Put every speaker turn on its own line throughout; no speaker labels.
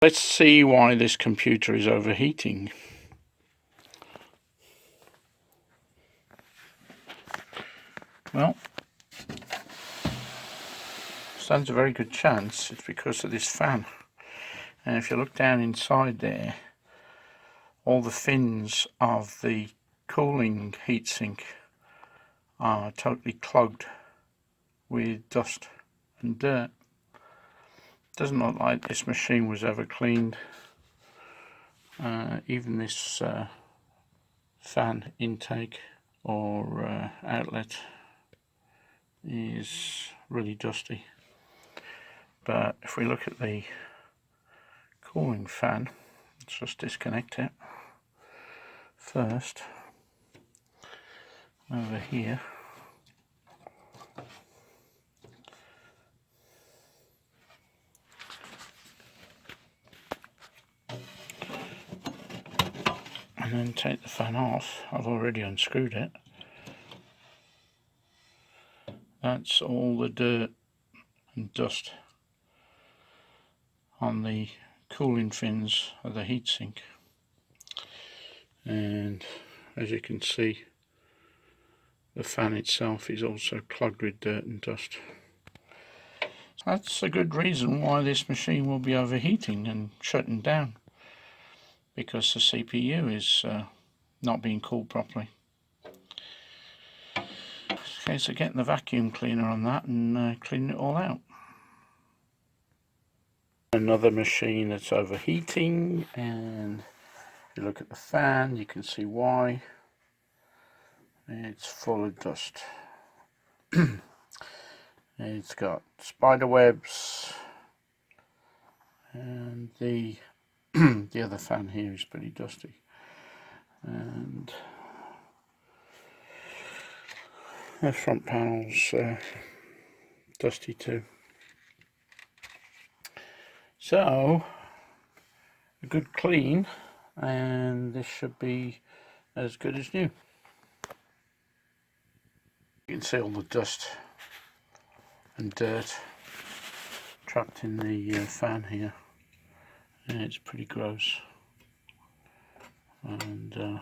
Let's see why this computer is overheating. Well, stands a very good chance it's because of this fan. And if you look down inside there, all the fins of the cooling heatsink are totally clogged with dust and dirt. Doesn't look like this machine was ever cleaned. Even this fan intake or outlet is really dusty. But if we look at the cooling fan, let's just disconnect it first. Over here, and then take the fan off. I've already unscrewed it. That's all the dirt and dust on the cooling fins of the heatsink, and as you can see, the fan itself is also clogged with dirt and dust. That's a good reason why this machine will be overheating and shutting down, because the CPU is not being cooled properly. Okay, so getting the vacuum cleaner on that and cleaning it all out. Another machine that's overheating, and if you look at the fan you can see why. It's full of dust. It's got spider webs, and the the other fan here is pretty dusty, and the front panel's dusty too. So a good clean and this should be as good as new. You can see all the dust and dirt trapped in the fan here, and it's pretty gross, and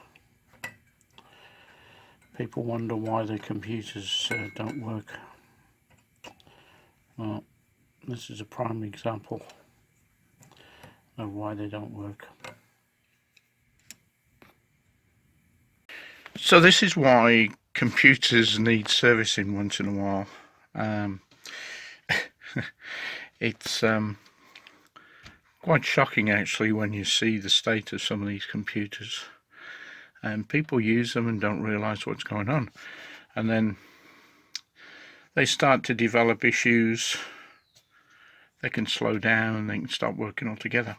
people wonder why the computers don't work. Well, this is a prime example of why they don't work. So this is why computers need servicing once in a while. It's quite shocking actually when you see the state of some of these computers, and people use them and don't realize what's going on, and then they start to develop issues. They can slow down, they can stop working altogether,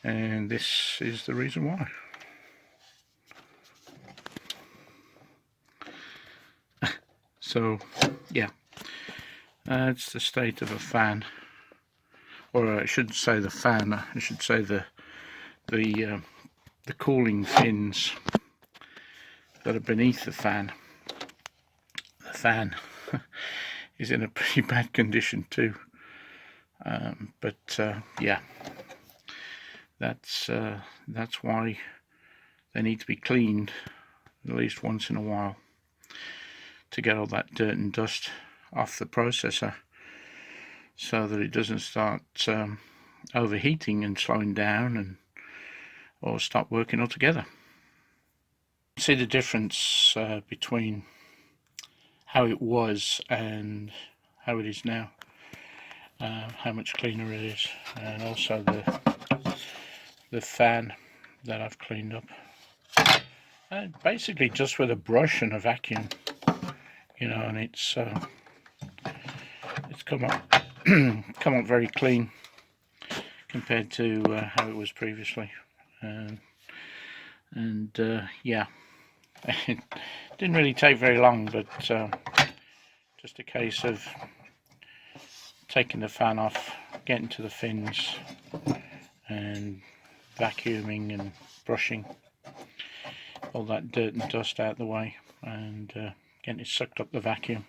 and this is the reason why. So yeah, it's the state of a fan, or I shouldn't say the fan, I should say the cooling fins that are beneath the fan. The fan is in a pretty bad condition too, but yeah, that's why they need to be cleaned at least once in a while to get all that dirt and dust off the processor, so that it doesn't start overheating and slowing down or stop working altogether. See the difference between how it was and how it is now, how much cleaner it is, and also the fan that I've cleaned up, and basically just with a brush and a vacuum, you know, and it's come up very clean compared to how it was previously, and yeah, it didn't really take very long, but just a case of taking the fan off, getting to the fins and vacuuming and brushing all that dirt and dust out of the way, and getting it sucked up the vacuum.